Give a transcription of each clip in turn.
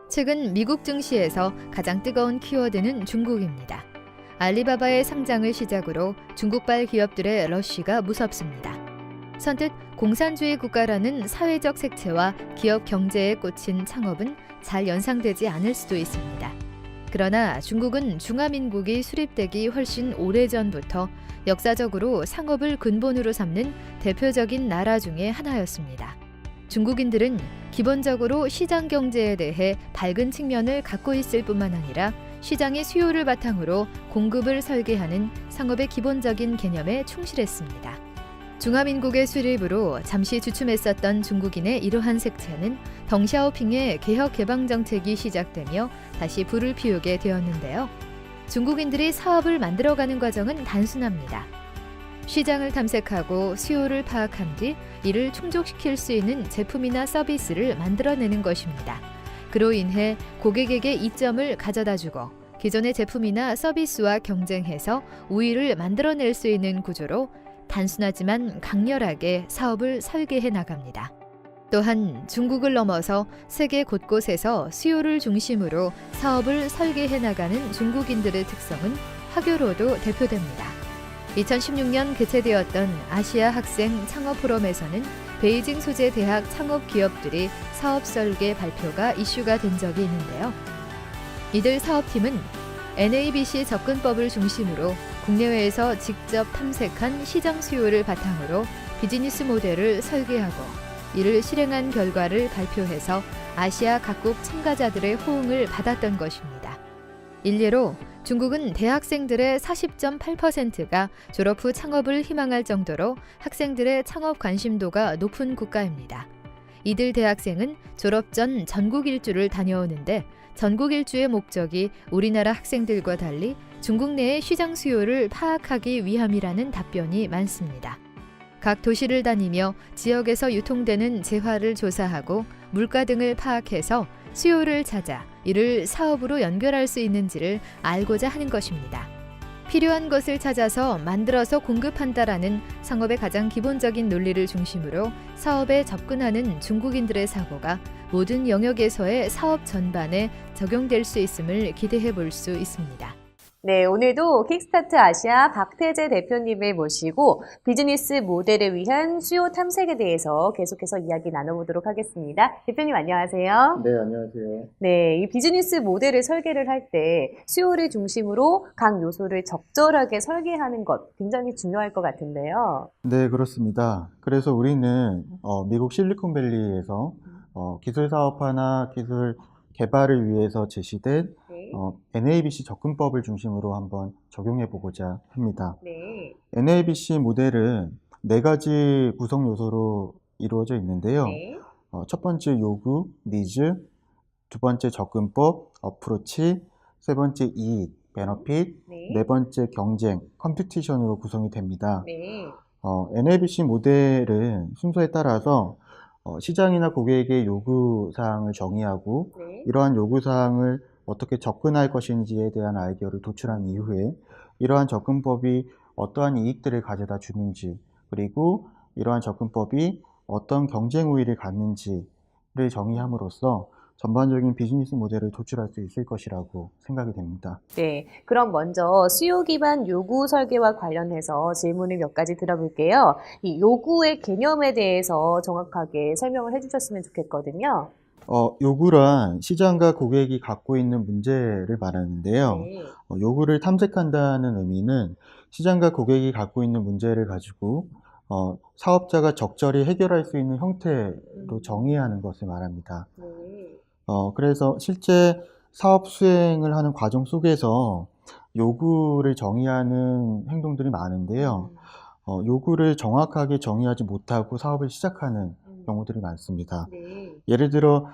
최근 미국 증시에서 가장 뜨거운 키워드는 중국입니다. 알리바바의 상장을 시작으로 중국발 기업들의 러쉬가 무섭습니다. 선뜻 공산주의 국가라는 사회적 색채와 기업 경제에 꽂힌 창업은 잘 연상되지 않을 수도 있습니다. 그러나 중국은 중화민국이 수립되기 훨씬 오래전부터 역사적으로 상업을 근본으로 삼는 대표적인 나라 중에 하나였습니다. 중국인들은 기본적으로 시장 경제에 대해 밝은 측면을 갖고 있을 뿐만 아니라 시장의 수요를 바탕으로 공급을 설계하는 상업의 기본적인 개념에 충실했습니다. 중화민국의 수립으로 잠시 주춤했었던 중국인의 이러한 색채는 덩샤오핑의 개혁 개방 정책이 시작되며 다시 불을 피우게 되었는데요. 중국인들이 사업을 만들어가는 과정은 단순합니다. 시장을 탐색하고 수요를 파악한 뒤 이를 충족시킬 수 있는 제품이나 서비스를 만들어내는 것입니다. 그로 인해 고객에게 이점을 가져다주고 기존의 제품이나 서비스와 경쟁해서 우위를 만들어낼 수 있는 구조로 단순하지만 강렬하게 사업을 설계해 나갑니다. 또한 중국을 넘어서 세계 곳곳에서 수요를 중심으로 사업을 설계해 나가는 중국인들의 특성은 화교로도 대표됩니다. 2016년 개최되었던 아시아 학생 창업 포럼에서는 베이징 소재 대학 창업 기업들이 사업 설계 발표가 이슈가 된 적이 있는데요. 이들 사업팀은 NABC 접근법을 중심으로 국내외에서 직접 탐색한 시장 수요를 바탕으로 비즈니스 모델을 설계하고 이를 실행한 결과를 발표해서 아시아 각국 참가자들의 호응을 받았던 것입니다. 일례로 중국은 대학생들의 40.8%가 졸업 후 창업을 희망할 정도로 학생들의 창업 관심도가 높은 국가입니다. 이들 대학생은 졸업 전 전국 일주를 다녀오는데 전국 일주의 목적이 우리나라 학생들과 달리 중국 내의 시장 수요를 파악하기 위함이라는 답변이 많습니다. 각 도시를 다니며 지역에서 유통되는 재화를 조사하고 물가 등을 파악해서 수요를 찾아 이를 사업으로 연결할 수 있는지를 알고자 하는 것입니다. 필요한 것을 찾아서 만들어서 공급한다라는 상업의 가장 기본적인 논리를 중심으로 사업에 접근하는 중국인들의 사고가 모든 영역에서의 사업 전반에 적용될 수 있음을 기대해 볼 수 있습니다. 네, 오늘도 킥스타트 아시아 박태재 대표님을 모시고 비즈니스 모델을 위한 수요 탐색에 대해서 계속해서 이야기 나눠보도록 하겠습니다. 대표님 안녕하세요. 네, 안녕하세요. 네, 이 비즈니스 모델을 설계를 할 때 수요를 중심으로 각 요소를 적절하게 설계하는 것 굉장히 중요할 것 같은데요. 네, 그렇습니다. 그래서 우리는 미국 실리콘밸리에서 기술 사업화나 기술 개발을 위해서 제시된 네. NABC 접근법을 중심으로 한번 적용해 보고자 합니다. 네. NABC 모델은 4가지 구성 요소로 이루어져 있는데요. 네. 첫 번째 요구, 니즈, 두 번째 접근법, 어프로치, 세 번째 이익, 베너핏, 네. 네 번째 경쟁, 컴피티션으로 구성이 됩니다. 네. NABC 모델은 순서에 따라서 시장이나 고객의 요구사항을 정의하고 네. 이러한 요구사항을 어떻게 접근할 것인지에 대한 아이디어를 도출한 이후에 이러한 접근법이 어떠한 이익들을 가져다 주는지 그리고 이러한 접근법이 어떤 경쟁 우위를 갖는지를 정의함으로써 전반적인 비즈니스 모델을 도출할 수 있을 것이라고 생각이 됩니다. 네, 그럼 먼저 수요 기반 요구 설계와 관련해서 질문을 몇 가지 들어볼게요. 이 요구의 개념에 대해서 정확하게 설명을 해주셨으면 좋겠거든요. 요구란 시장과 고객이 갖고 있는 문제를 말하는데요. 네. 요구를 탐색한다는 의미는 시장과 고객이 갖고 있는 문제를 가지고 사업자가 적절히 해결할 수 있는 형태로 정의하는 것을 말합니다. 네. 그래서 실제 사업 수행을 하는 과정 속에서 요구를 정의하는 행동들이 많은데요. 요구를 정확하게 정의하지 못하고 사업을 시작하는 경우들이 많습니다. 네. 예를 들어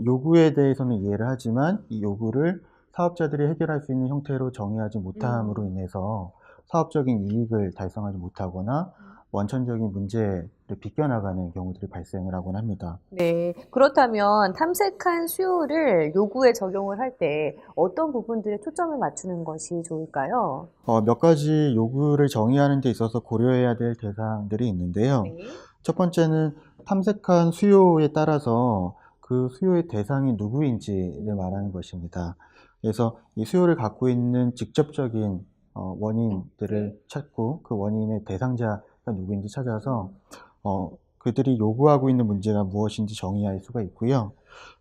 요구에 대해서는 이해를 하지만 이 요구를 사업자들이 해결할 수 있는 형태로 정의하지 못함으로 인해서 사업적인 이익을 달성하지 못하거나 원천적인 문제를 비껴나가는 경우들이 발생을 하곤 합니다. 네, 그렇다면 탐색한 수요를 요구에 적용을 할 때 어떤 부분들에 초점을 맞추는 것이 좋을까요? 몇 가지 요구를 정의하는 데 있어서 고려해야 될 대상들이 있는데요. 네. 첫 번째는 탐색한 수요에 따라서 그 수요의 대상이 누구인지를 말하는 것입니다. 그래서 이 수요를 갖고 있는 직접적인 원인들을 찾고 그 원인의 대상자가 누구인지 찾아서 그들이 요구하고 있는 문제가 무엇인지 정의할 수가 있고요.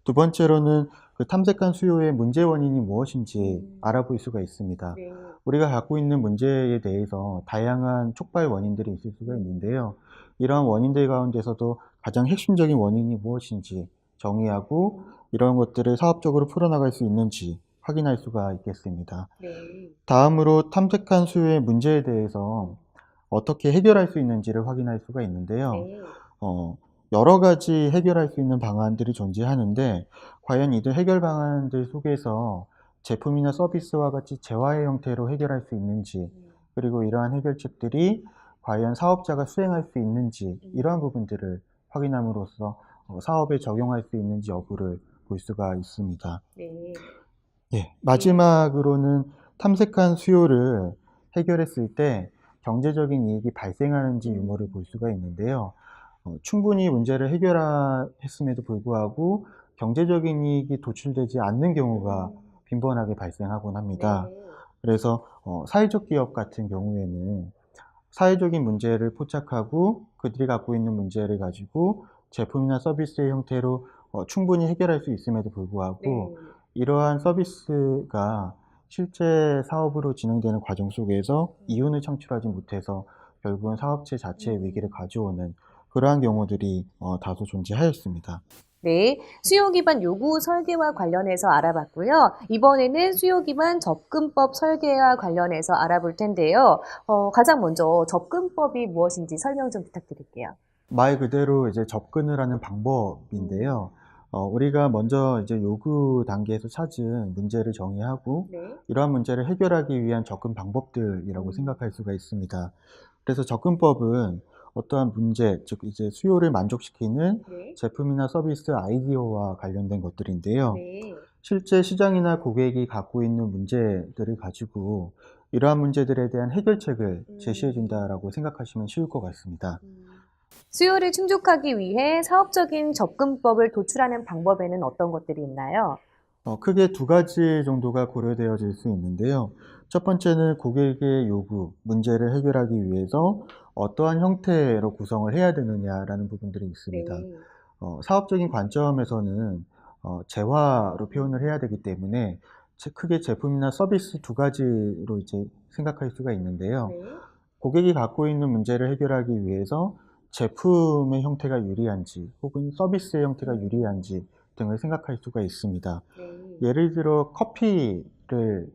두 번째로는 그 탐색한 수요의 문제 원인이 무엇인지 알아볼 수가 있습니다. 네. 우리가 갖고 있는 문제에 대해서 다양한 촉발 원인들이 있을 수가 있는데요. 이러한 원인들 가운데서도 가장 핵심적인 원인이 무엇인지 정의하고 이런 것들을 사업적으로 풀어나갈 수 있는지 확인할 수가 있겠습니다. 네. 다음으로 탐색한 수요의 문제에 대해서 어떻게 해결할 수 있는지를 확인할 수가 있는데요. 네. 여러 가지 해결할 수 있는 방안들이 존재하는데 과연 이들 해결 방안들 속에서 제품이나 서비스와 같이 재화의 형태로 해결할 수 있는지, 그리고 이러한 해결책들이 과연 사업자가 수행할 수 있는지, 이러한 부분들을 확인함으로써 사업에 적용할 수 있는지 여부를 볼 수가 있습니다. 네. 예, 마지막으로는 탐색한 수요를 해결했을 때 경제적인 이익이 발생하는지 유무를 볼 수가 있는데요. 충분히 문제를 해결했음에도 불구하고 경제적인 이익이 도출되지 않는 경우가 빈번하게 발생하곤 합니다. 네. 그래서 사회적 기업 같은 경우에는 사회적인 문제를 포착하고 그들이 갖고 있는 문제를 가지고 제품이나 서비스의 형태로 충분히 해결할 수 있음에도 불구하고 네. 이러한 서비스가 실제 사업으로 진행되는 과정 속에서 이윤을 창출하지 못해서 결국은 사업체 자체의 위기를 가져오는 그러한 경우들이 다소 존재하였습니다. 네, 수요 기반 요구 설계와 관련해서 알아봤고요. 이번에는 수요 기반 접근법 설계와 관련해서 알아볼 텐데요. 가장 먼저 접근법이 무엇인지 설명 좀 부탁드릴게요. 말 그대로 이제 접근을 하는 방법인데요. 우리가 먼저 이제 요구 단계에서 찾은 문제를 정의하고 네. 이러한 문제를 해결하기 위한 접근 방법들이라고 생각할 수가 있습니다. 그래서 접근법은 어떠한 문제, 즉 이제 수요를 만족시키는 네. 제품이나 서비스 아이디어와 관련된 것들인데요. 네. 실제 시장이나 고객이 갖고 있는 문제들을 가지고 이러한 문제들에 대한 해결책을 제시해 준다라고 생각하시면 쉬울 것 같습니다. 수요를 충족하기 위해 사업적인 접근법을 도출하는 방법에는 어떤 것들이 있나요? 크게 두 가지 정도가 고려되어질 수 있는데요. 첫 번째는 고객의 요구, 문제를 해결하기 위해서 어떠한 형태로 구성을 해야 되느냐라는 부분들이 있습니다. 네. 사업적인 관점에서는 재화로 표현을 해야 되기 때문에 크게 제품이나 서비스 두 가지로 이제 생각할 수가 있는데요. 네. 고객이 갖고 있는 문제를 해결하기 위해서 제품의 형태가 유리한지 혹은 서비스의 형태가 유리한지 등을 생각할 수가 있습니다. 네. 예를 들어 커피를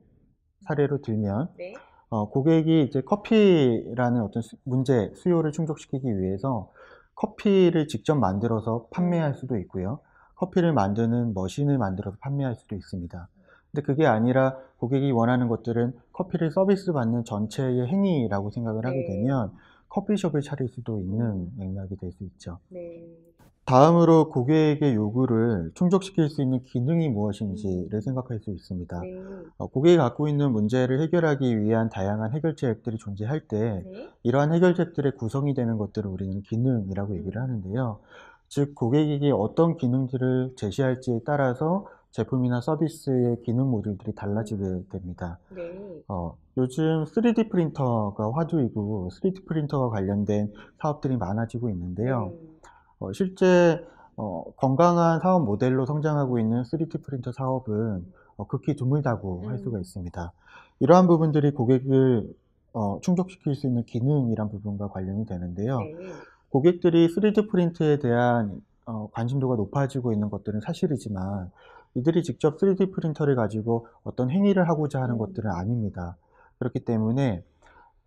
사례로 들면 네. 고객이 이제 커피라는 어떤 문제, 수요를 충족시키기 위해서 커피를 직접 만들어서 판매할 수도 있고요. 커피를 만드는 머신을 만들어서 판매할 수도 있습니다. 근데 그게 아니라 고객이 원하는 것들은 커피를 서비스 받는 전체의 행위라고 생각을 하게 네. 되면 커피숍을 차릴 수도 있는 맥락이 될 수 있죠. 네. 다음으로 고객의 요구를 충족시킬 수 있는 기능이 무엇인지를 생각할 수 있습니다. 네. 고객이 갖고 있는 문제를 해결하기 위한 다양한 해결책들이 존재할 때 네. 이러한 해결책들의 구성이 되는 것들을 우리는 기능이라고 얘기를 하는데요. 즉 고객에게 어떤 기능들을 제시할지에 따라서 제품이나 서비스의 기능 모듈들이 달라지게 됩니다. 네. 요즘 3D 프린터가 화두이고 3D 프린터와 관련된 사업들이 많아지고 있는데요. 실제 건강한 사업 모델로 성장하고 있는 3D 프린터 사업은 극히 드물다고 할 수가 있습니다. 이러한 부분들이 고객을 충족시킬 수 있는 기능이란 부분과 관련이 되는데요. 네. 고객들이 3D 프린트에 대한 관심도가 높아지고 있는 것들은 사실이지만 이들이 직접 3D 프린터를 가지고 어떤 행위를 하고자 하는 것들은 아닙니다. 그렇기 때문에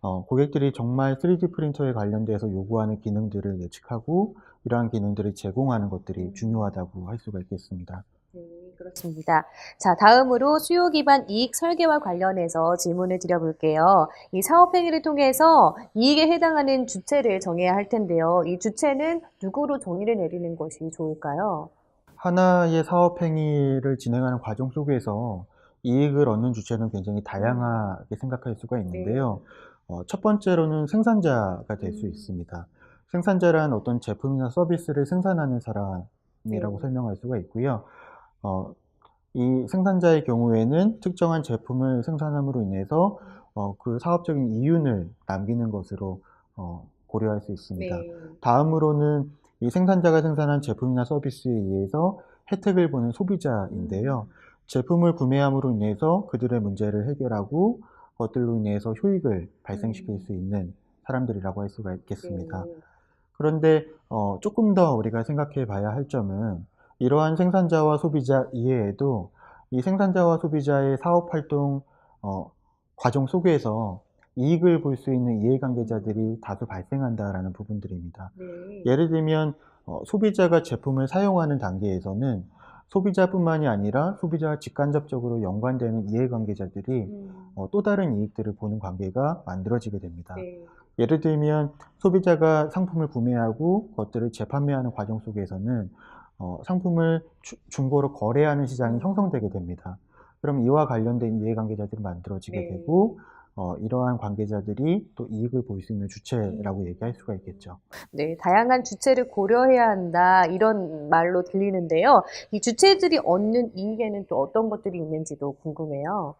고객들이 정말 3D 프린터에 관련돼서 요구하는 기능들을 예측하고 이러한 기능들을 제공하는 것들이 중요하다고 할 수가 있겠습니다. 네, 그렇습니다. 자, 다음으로 수요 기반 이익 설계와 관련해서 질문을 드려볼게요. 이 사업 행위를 통해서 이익에 해당하는 주체를 정해야 할 텐데요. 이 주체는 누구로 정의를 내리는 것이 좋을까요? 하나의 사업 행위를 진행하는 과정 속에서 이익을 얻는 주체는 굉장히 다양하게 생각할 수가 있는데요. 첫 번째로는 생산자가 될 수 있습니다. 생산자란 어떤 제품이나 서비스를 생산하는 사람 제품이라고 네. 설명할 수가 있고요. 이 생산자의 경우에는 특정한 제품을 생산함으로 인해서 그 사업적인 이윤을 남기는 것으로 고려할 수 있습니다. 네. 다음으로는 이 생산자가 생산한 제품이나 서비스에 의해서 혜택을 보는 소비자인데요. 제품을 구매함으로 인해서 그들의 문제를 해결하고 그것들로 인해서 효익을 발생시킬 수 있는 사람들이라고 할 수가 있겠습니다. 네. 그런데 조금 더 우리가 생각해 봐야 할 점은 이러한 생산자와 소비자 이외에도 이 생산자와 소비자의 사업 활동 과정 속에서 이익을 볼 수 있는 이해관계자들이 다수 발생한다라는 부분들입니다. 네. 예를 들면 소비자가 제품을 사용하는 단계에서는 소비자뿐만이 아니라 소비자와 직간접적으로 연관되는 이해관계자들이 또 다른 이익들을 보는 관계가 만들어지게 됩니다. 네. 예를 들면 소비자가 상품을 구매하고 그것들을 재판매하는 과정 속에서는 상품을 중고로 거래하는 시장이 형성되게 됩니다. 그럼 이와 관련된 이해관계자들이 만들어지게 네. 되고 이러한 관계자들이 또 이익을 볼 수 있는 주체라고 얘기할 수가 있겠죠. 네, 다양한 주체를 고려해야 한다, 이런 말로 들리는데요. 이 주체들이 얻는 이익에는 또 어떤 것들이 있는지도 궁금해요.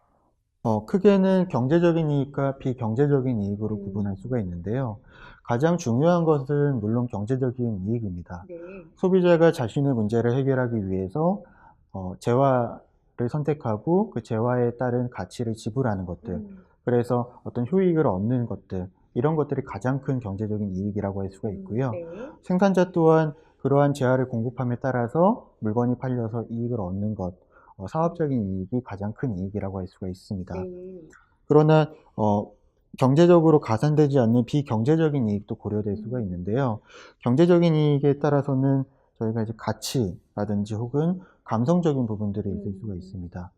크게는 경제적인 이익과 비경제적인 이익으로 구분할 수가 있는데요. 가장 중요한 것은 물론 경제적인 이익입니다. 네. 소비자가 자신의 문제를 해결하기 위해서 재화를 선택하고 그 재화에 따른 가치를 지불하는 것들, 그래서 어떤 효익을 얻는 것들, 이런 것들이 가장 큰 경제적인 이익이라고 할 수가 있고요. 네. 생산자 또한 그러한 재화를 공급함에 따라서 물건이 팔려서 이익을 얻는 것, 사업적인 이익이 가장 큰 이익이라고 할 수가 있습니다. 네. 그러나 경제적으로 가산되지 않는 비경제적인 이익도 고려될 수가 있는데요. 경제적인 이익에 따라서는 저희가 이제 가치라든지 혹은 감성적인 부분들이 있을 수가 있습니다.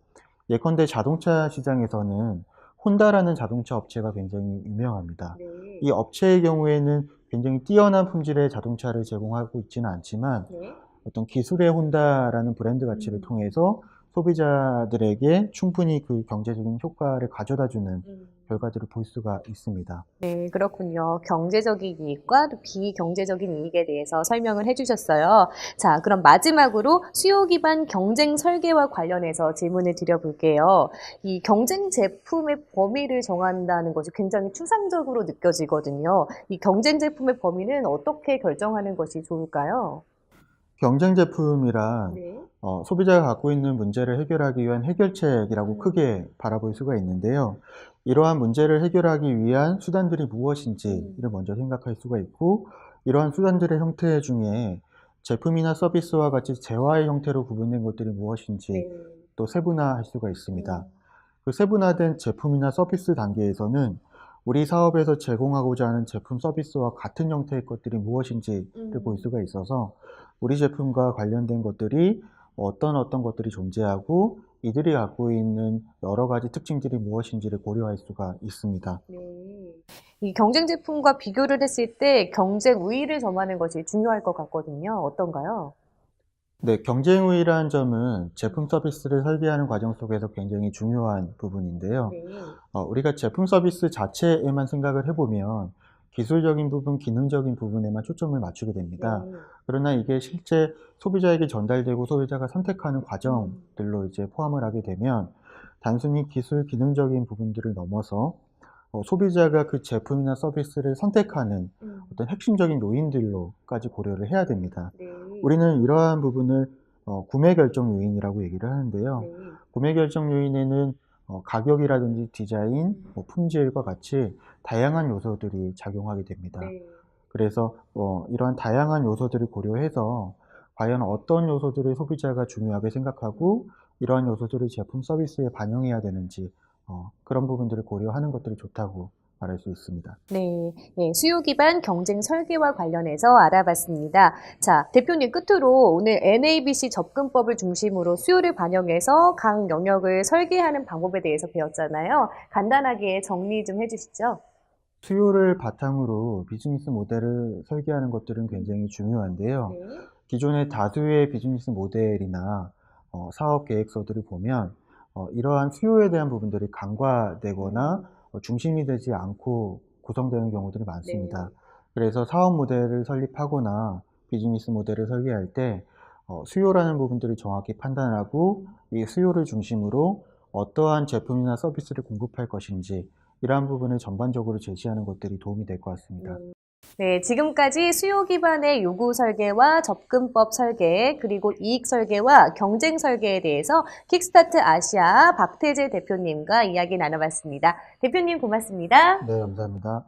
예컨대 자동차 시장에서는 혼다라는 자동차 업체가 굉장히 유명합니다. 네. 이 업체의 경우에는 굉장히 뛰어난 품질의 자동차를 제공하고 있지는 않지만 네. 어떤 기술의 혼다라는 브랜드 가치를 통해서 소비자들에게 충분히 그 경제적인 효과를 가져다주는 결과들을 볼 수가 있습니다. 네, 그렇군요. 경제적인 이익과 또 비경제적인 이익에 대해서 설명을 해주셨어요. 자, 그럼 마지막으로 수요 기반 경쟁 설계와 관련해서 질문을 드려볼게요. 이 경쟁 제품의 범위를 정한다는 것이 굉장히 추상적으로 느껴지거든요. 이 경쟁 제품의 범위는 어떻게 결정하는 것이 좋을까요? 경쟁 제품이란 네. 소비자가 갖고 있는 문제를 해결하기 위한 해결책이라고 크게 바라볼 수가 있는데요. 이러한 문제를 해결하기 위한 수단들이 무엇인지를 먼저 생각할 수가 있고, 이러한 수단들의 형태 중에 제품이나 서비스와 같이 재화의 형태로 구분된 것들이 무엇인지 네. 또 세분화할 수가 있습니다. 그 세분화된 제품이나 서비스 단계에서는 우리 사업에서 제공하고자 하는 제품 서비스와 같은 형태의 것들이 무엇인지를 볼 수가 있어서 우리 제품과 관련된 것들이 어떤 것들이 존재하고 이들이 갖고 있는 여러 가지 특징들이 무엇인지를 고려할 수가 있습니다. 네. 이 경쟁 제품과 비교를 했을 때 경쟁 우위를 점하는 것이 중요할 것 같거든요. 어떤가요? 네, 경쟁 우위라는 점은 제품 서비스를 설계하는 과정 속에서 굉장히 중요한 부분인데요. 네. 우리가 제품 서비스 자체에만 생각을 해보면 기술적인 부분, 기능적인 부분에만 초점을 맞추게 됩니다. 네. 그러나 이게 실제 소비자에게 전달되고 소비자가 선택하는 과정들로 이제 포함을 하게 되면 단순히 기술, 기능적인 부분들을 넘어서 소비자가 그 제품이나 서비스를 선택하는 어떤 핵심적인 요인들로까지 고려를 해야 됩니다. 네. 우리는 이러한 부분을 구매 결정 요인이라고 얘기를 하는데요. 네. 구매 결정 요인에는 가격이라든지 디자인, 품질과 같이 다양한 요소들이 작용하게 됩니다. 네. 그래서 이러한 다양한 요소들을 고려해서 과연 어떤 요소들을 소비자가 중요하게 생각하고 이러한 요소들을 제품 서비스에 반영해야 되는지 그런 부분들을 고려하는 것들이 좋다고 말할 수 있습니다. 네, 네, 수요 기반 경쟁 설계와 관련해서 알아봤습니다. 자, 대표님 끝으로 오늘 NABC 접근법을 중심으로 수요를 반영해서 각 영역을 설계하는 방법에 대해서 배웠잖아요. 간단하게 정리 좀 해주시죠. 수요를 바탕으로 비즈니스 모델을 설계하는 것들은 굉장히 중요한데요. 네. 기존의 다수의 비즈니스 모델이나 사업 계획서들을 보면 이러한 수요에 대한 부분들이 간과되거나 중심이 되지 않고 구성되는 경우들이 많습니다. 네. 그래서 사업 모델을 설립하거나 비즈니스 모델을 설계할 때 수요라는 부분들을 정확히 판단하고 이 수요를 중심으로 어떠한 제품이나 서비스를 공급할 것인지 이러한 부분을 전반적으로 제시하는 것들이 도움이 될 것 같습니다. 네, 지금까지 수요 기반의 요구 설계와 접근법 설계, 그리고 이익 설계와 경쟁 설계에 대해서 킥스타트 아시아 박태재 대표님과 이야기 나눠봤습니다. 대표님 고맙습니다. 네, 감사합니다.